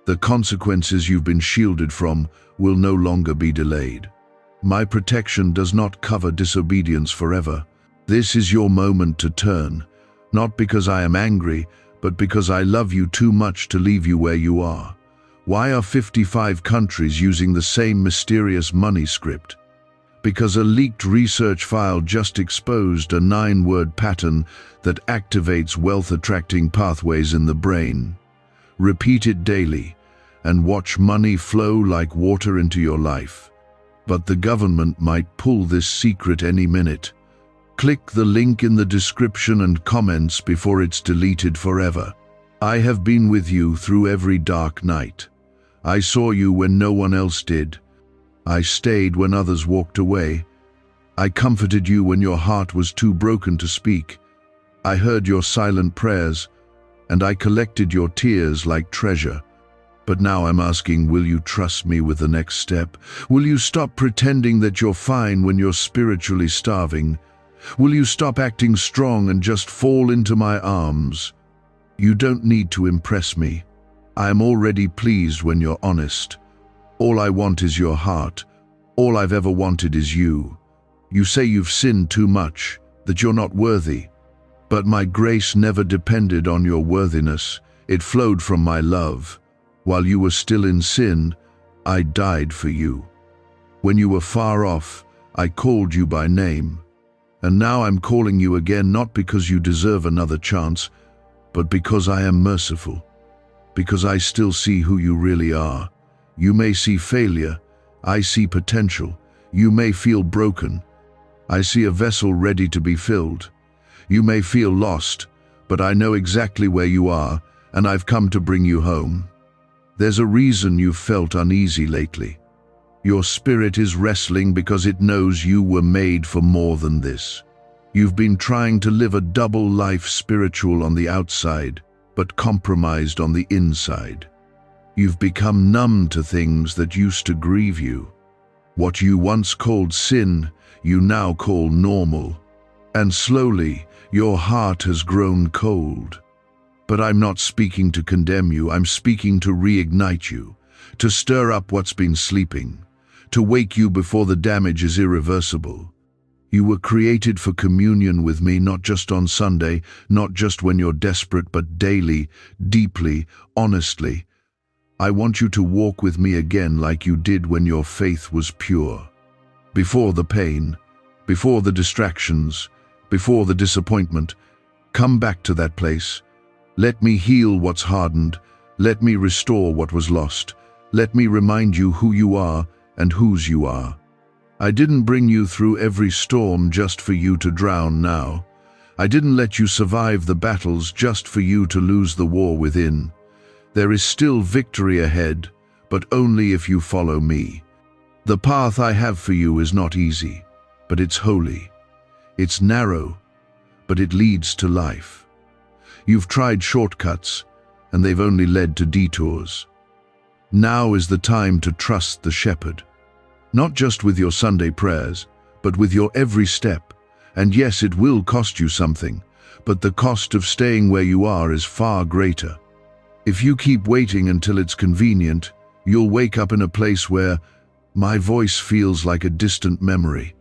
the consequences you've been shielded from will no longer be delayed. My protection does not cover disobedience forever. This is your moment to turn, not because I am angry, but because I love you too much to leave you where you are. Why are 55 countries using the same mysterious money script? Because a leaked research file just exposed a 9-word pattern that activates wealth-attracting pathways in the brain. Repeat it daily, and watch money flow like water into your life. But the government might pull this secret any minute. Click the link in the description and comments before it's deleted forever. I have been with you through every dark night. I saw you when no one else did. I stayed when others walked away. I comforted you when your heart was too broken to speak. I heard your silent prayers, and I collected your tears like treasure. But now I'm asking, will you trust me with the next step? Will you stop pretending that you're fine when you're spiritually starving? Will you stop acting strong and just fall into my arms? You don't need to impress me. I am already pleased when you're honest. All I want is your heart. All I've ever wanted is you. You say you've sinned too much, that you're not worthy. But my grace never depended on your worthiness. It flowed from my love. While you were still in sin, I died for you. When you were far off, I called you by name. And now I'm calling you again, not because you deserve another chance, but because I am merciful. Because I still see who you really are. You may see failure. I see potential. You may feel broken. I see a vessel ready to be filled. You may feel lost, but I know exactly where you are, and I've come to bring you home. There's a reason you've felt uneasy lately. Your spirit is wrestling because it knows you were made for more than this. You've been trying to live a double life, spiritual on the outside, but compromised on the inside. You've become numb to things that used to grieve you. What you once called sin, you now call normal. And slowly, your heart has grown cold. But I'm not speaking to condemn you, I'm speaking to reignite you, to stir up what's been sleeping, to wake you before the damage is irreversible. You were created for communion with me, not just on Sunday, not just when you're desperate, but daily, deeply, honestly. I want you to walk with me again like you did when your faith was pure. Before the pain, before the distractions, before the disappointment, come back to that place. Let me heal what's hardened. Let me restore what was lost. Let me remind you who you are and whose you are. I didn't bring you through every storm just for you to drown now. I didn't let you survive the battles just for you to lose the war within. There is still victory ahead, but only if you follow me. The path I have for you is not easy, but it's holy. It's narrow, but it leads to life. You've tried shortcuts, and they've only led to detours. Now is the time to trust the shepherd. Not just with your Sunday prayers, but with your every step. And yes, it will cost you something, but the cost of staying where you are is far greater. If you keep waiting until it's convenient, you'll wake up in a place where My voice feels like a distant memory,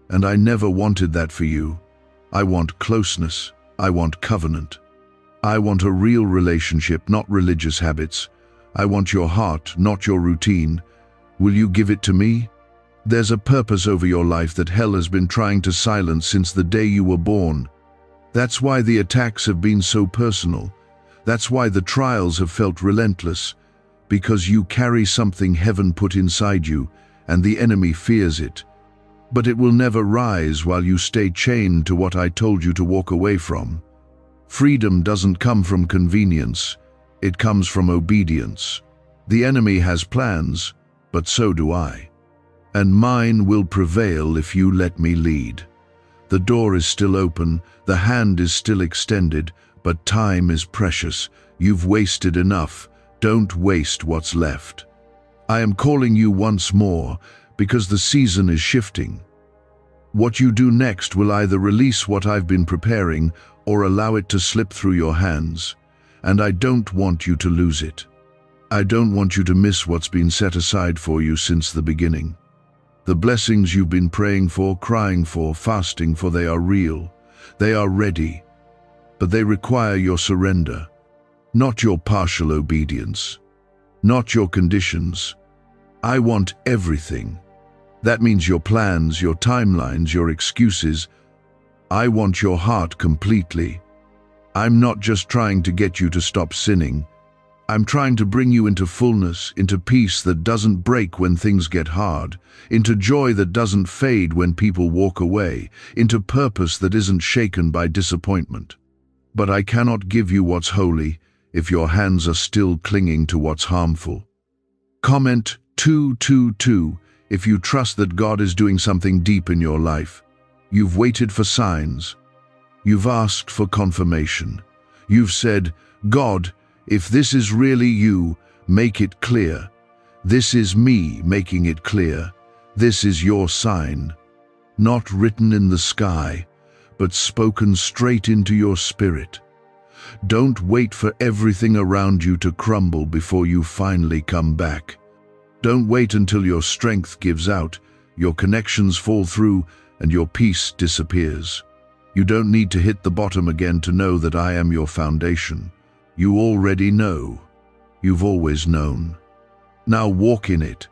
and I never wanted that for you. I want closeness. I want covenant. I want a real relationship, not religious habits. I want your heart, not your routine. Will you give it to me? There's a purpose over your life that hell has been trying to silence since the day you were born. That's why the attacks have been so personal. That's why the trials have felt relentless. Because you carry something heaven put inside you, and the enemy fears it. But it will never rise while you stay chained to what I told you to walk away from. Freedom doesn't come from convenience. It comes from obedience. The enemy has plans, but so do I. And mine will prevail if you let me lead. The door is still open, the hand is still extended, but time is precious. You've wasted enough. Don't waste what's left. I am calling you once more because the season is shifting. What you do next will either release what I've been preparing or allow it to slip through your hands. And I don't want you to lose it. I don't want you to miss what's been set aside for you since the beginning. The blessings you've been praying for, crying for, fasting for, they are real. They are ready. But they require your surrender. Not your partial obedience. Not your conditions. I want everything. That means your plans, your timelines, your excuses. I want your heart completely. I'm not just trying to get you to stop sinning. I'm trying to bring you into fullness, into peace that doesn't break when things get hard, into joy that doesn't fade when people walk away, into purpose that isn't shaken by disappointment. But I cannot give you what's holy if your hands are still clinging to what's harmful. Comment 222 if you trust that God is doing something deep in your life. You've waited for signs. You've asked for confirmation. You've said, God, if this is really you, make it clear. This is me making it clear. This is your sign. Not written in the sky, but spoken straight into your spirit. Don't wait for everything around you to crumble before you finally come back. Don't wait until your strength gives out, your connections fall through, and your peace disappears. You don't need to hit the bottom again to know that I am your foundation. You already know. You've always known. Now walk in it.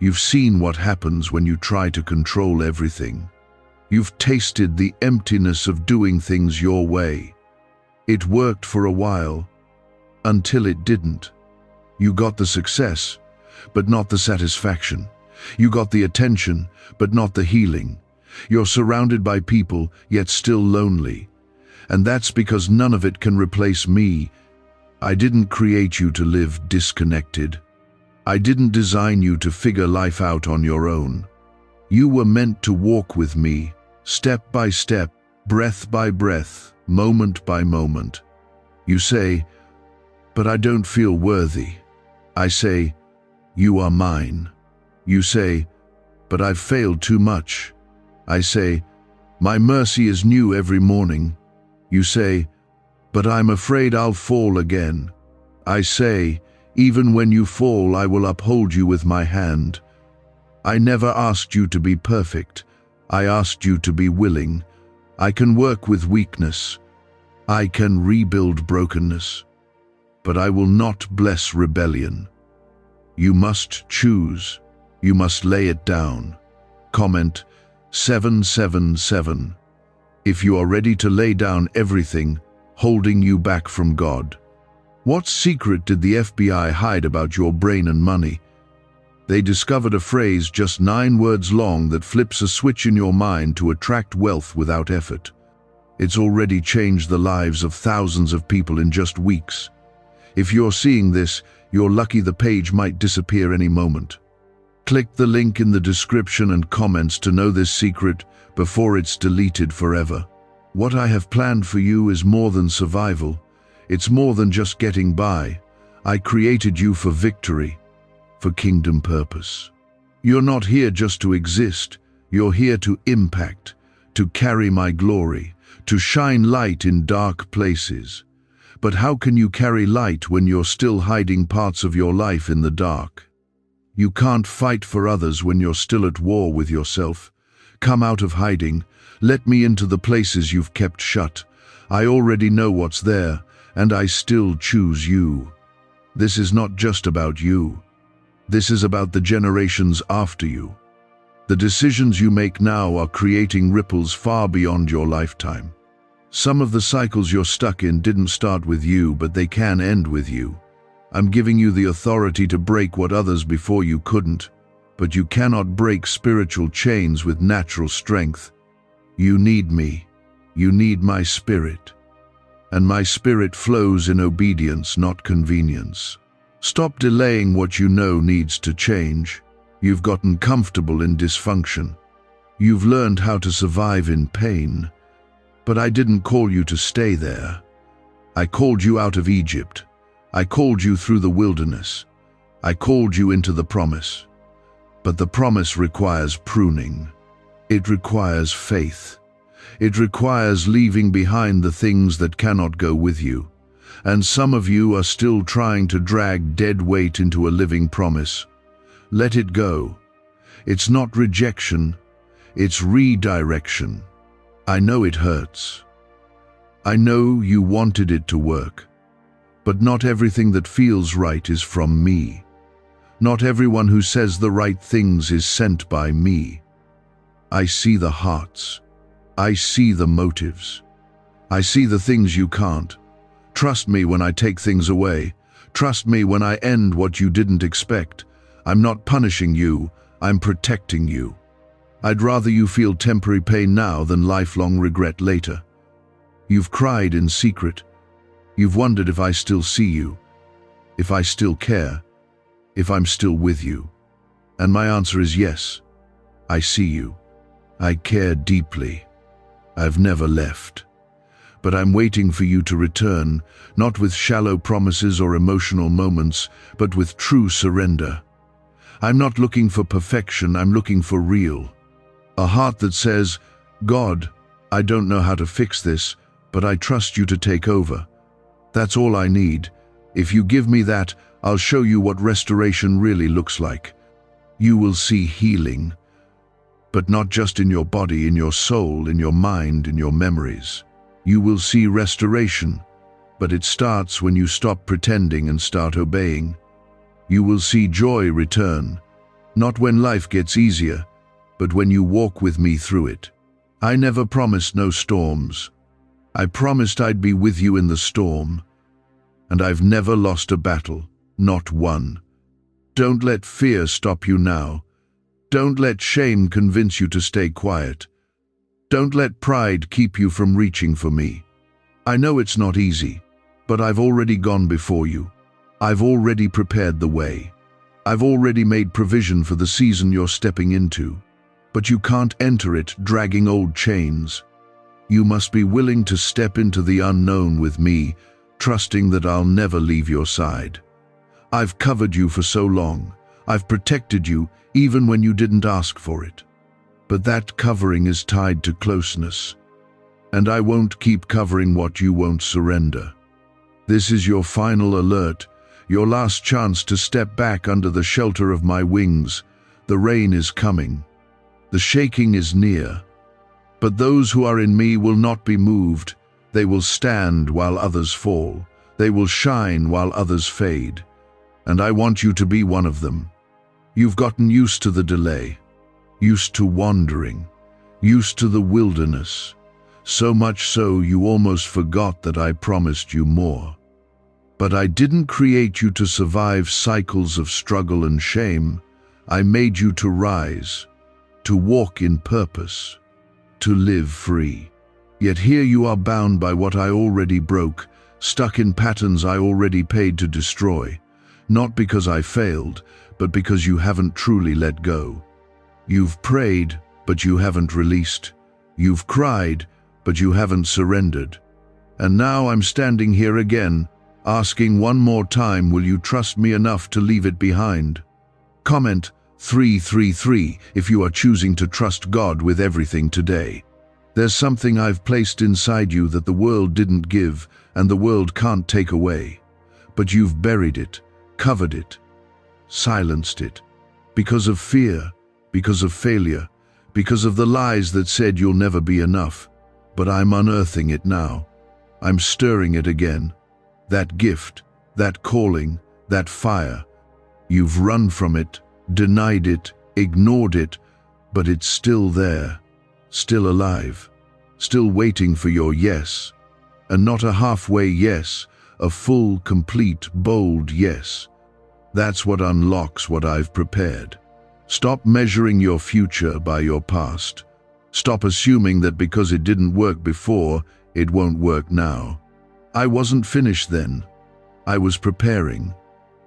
You've seen what happens when you try to control everything. You've tasted the emptiness of doing things your way. It worked for a while, until it didn't. You got the success, but not the satisfaction. You got the attention, but not the healing. You're surrounded by people, yet still lonely. And that's because none of it can replace me. I didn't create you to live disconnected. I didn't design you to figure life out on your own. You were meant to walk with me, step by step, breath by breath, moment by moment. You say, but I don't feel worthy. I say, you are mine. You say, but I've failed too much. I say, my mercy is new every morning. You say, but I'm afraid I'll fall again. I say, even when you fall, I will uphold you with my hand. I never asked you to be perfect. I asked you to be willing. I can work with weakness. I can rebuild brokenness. But I will not bless rebellion. You must choose. You must lay it down. Comment 777. If you are ready to lay down everything holding you back from God. What secret did the FBI hide about your brain and money? They discovered a phrase just 9 words long that flips a switch in your mind to attract wealth without effort. It's already changed the lives of thousands of people in just weeks. If you're seeing this, you're lucky. The page might disappear any moment. Click the link in the description and comments to know this secret before it's deleted forever. What I have planned for you is more than survival. It's more than just getting by. I created you for victory, for kingdom purpose. You're not here just to exist. You're here to impact, to carry my glory, to shine light in dark places. But how can you carry light when you're still hiding parts of your life in the dark? You can't fight for others when you're still at war with yourself. Come out of hiding. Let me into the places you've kept shut. I already know what's there, and I still choose you. This is not just about you. This is about the generations after you. The decisions you make now are creating ripples far beyond your lifetime. Some of the cycles you're stuck in didn't start with you, but they can end with you. I'm giving you the authority to break what others before you couldn't, but you cannot break spiritual chains with natural strength. You need me. You need my spirit. And my spirit flows in obedience, not convenience. Stop delaying what you know needs to change. You've gotten comfortable in dysfunction. You've learned how to survive in pain. But I didn't call you to stay there. I called you out of Egypt. I called you through the wilderness. I called you into the promise. But the promise requires pruning. It requires faith. It requires leaving behind the things that cannot go with you. And some of you are still trying to drag dead weight into a living promise. Let it go. It's not rejection, it's redirection. I know it hurts. I know you wanted it to work. But not everything that feels right is from me. Not everyone who says the right things is sent by me. I see the hearts. I see the motives. I see the things you can't. Trust me when I take things away. Trust me when I end what you didn't expect. I'm not punishing you, I'm protecting you. I'd rather you feel temporary pain now than lifelong regret later. You've cried in secret. You've wondered if I still see you, if I still care, if I'm still with you. And my answer is yes, I see you. I care deeply. I've never left. But I'm waiting for you to return, not with shallow promises or emotional moments, but with true surrender. I'm not looking for perfection, I'm looking for real. A heart that says, God, I don't know how to fix this, but I trust you to take over. That's all I need. If you give me that, I'll show you what restoration really looks like. You will see healing, but not just in your body, in your soul, in your mind, in your memories. You will see restoration, but it starts when you stop pretending and start obeying. You will see joy return, not when life gets easier, but when you walk with me through it. I never promised no storms. I promised I'd be with you in the storm. And I've never lost a battle, not one. Don't let fear stop you now. Don't let shame convince you to stay quiet. Don't let pride keep you from reaching for me. I know it's not easy, but I've already gone before you. I've already prepared the way. I've already made provision for the season you're stepping into. But you can't enter it dragging old chains. You must be willing to step into the unknown with me, trusting that I'll never leave your side. I've covered you for so long. I've protected you even when you didn't ask for it. But that covering is tied to closeness. And I won't keep covering what you won't surrender. This is your final alert, your last chance to step back under the shelter of my wings. The rain is coming. The shaking is near. But those who are in me will not be moved. They will stand while others fall. They will shine while others fade. And I want you to be one of them. You've gotten used to the delay, used to wandering, used to the wilderness, so much so you almost forgot that I promised you more. But I didn't create you to survive cycles of struggle and shame. I made you to rise, to walk in purpose, to live free. Yet here you are bound by what I already broke, stuck in patterns I already paid to destroy, not because I failed, but because you haven't truly let go. You've prayed, but you haven't released. You've cried, but you haven't surrendered. And now I'm standing here again, asking one more time, will you trust me enough to leave it behind? Comment 333 if you are choosing to trust God with everything today. There's something I've placed inside you that the world didn't give and the world can't take away. But you've buried it, covered it, silenced it. Because of fear, because of failure, because of the lies that said you'll never be enough. But I'm unearthing it now. I'm stirring it again. That gift, that calling, that fire. You've run from it, denied it, ignored it, but it's still there, still alive, still waiting for your yes. And not a halfway yes, a full, complete, bold yes. That's what unlocks what I've prepared. Stop measuring your future by your past. Stop assuming that because it didn't work before, it won't work now. I wasn't finished then. I was preparing,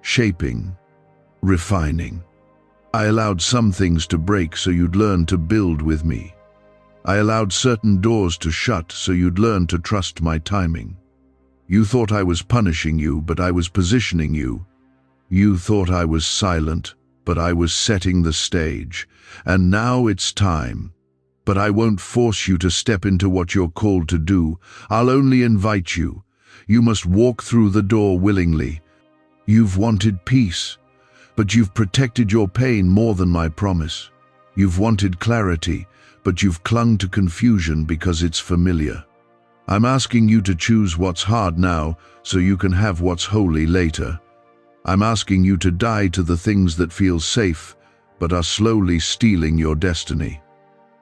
shaping, refining. I allowed some things to break so you'd learn to build with me. I allowed certain doors to shut so you'd learn to trust my timing. You thought I was punishing you, but I was positioning you. You thought I was silent, but I was setting the stage. And now it's time. But I won't force you to step into what you're called to do. I'll only invite you. You must walk through the door willingly. You've wanted peace, but you've protected your pain more than my promise. You've wanted clarity, but you've clung to confusion because it's familiar. I'm asking you to choose what's hard now so you can have what's holy later. I'm asking you to die to the things that feel safe but are slowly stealing your destiny.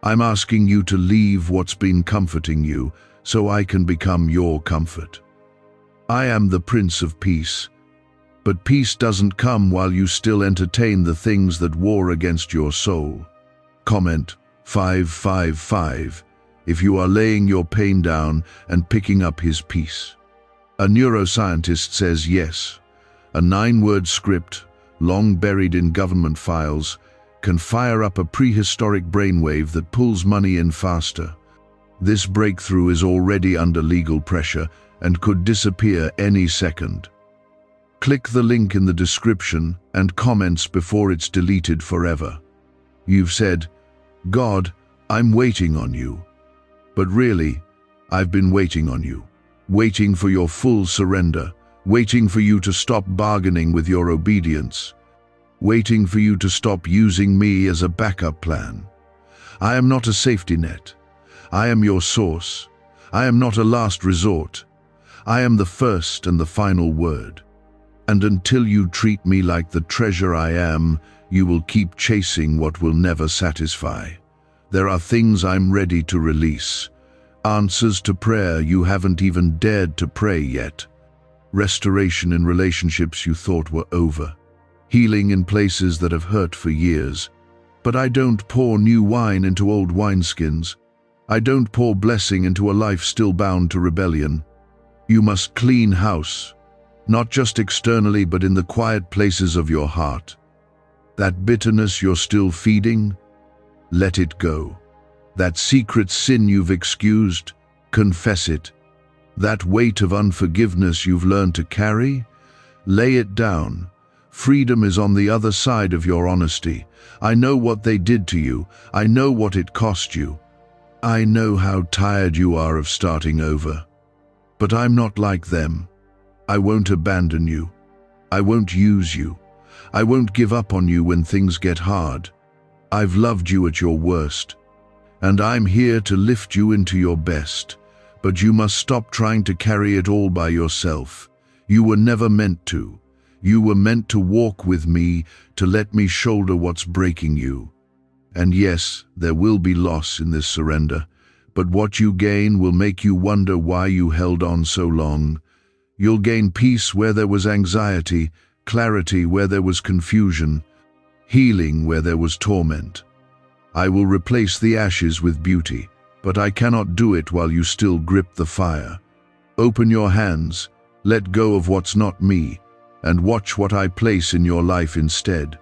I'm asking you to leave what's been comforting you so I can become your comfort. I am the Prince of Peace, but peace doesn't come while you still entertain the things that war against your soul. Comment 555 if you are laying your pain down and picking up his peace. A neuroscientist says yes. A 9-word script, long buried in government files, can fire up a prehistoric brainwave that pulls money in faster. This breakthrough is already under legal pressure and could disappear any second. Click the link in the description and comments before it's deleted forever. You've said, "God, I'm waiting on you." But really, I've been waiting on you, waiting for your full surrender, waiting for you to stop bargaining with your obedience, waiting for you to stop using me as a backup plan. I am not a safety net. I am your source. I am not a last resort. I am the first and the final word. And until you treat me like the treasure I am, you will keep chasing what will never satisfy. There are things I'm ready to release. Answers to prayer you haven't even dared to pray yet. Restoration in relationships you thought were over. Healing in places that have hurt for years. But I don't pour new wine into old wineskins. I don't pour blessing into a life still bound to rebellion. You must clean house, not just externally but in the quiet places of your heart. That bitterness you're still feeding, let it go. That secret sin you've excused, confess it. That weight of unforgiveness you've learned to carry, lay it down. Freedom is on the other side of your honesty. I know what they did to you. I know what it cost you. I know how tired you are of starting over. But I'm not like them. I won't abandon you. I won't use you. I won't give up on you when things get hard. I've loved you at your worst. And I'm here to lift you into your best. But you must stop trying to carry it all by yourself. You were never meant to. You were meant to walk with me, to let me shoulder what's breaking you. And yes, there will be loss in this surrender, but what you gain will make you wonder why you held on so long. You'll gain peace where there was anxiety, clarity where there was confusion, healing where there was torment. I will replace the ashes with beauty, but I cannot do it while you still grip the fire. Open your hands, let go of what's not me, and watch what I place in your life instead.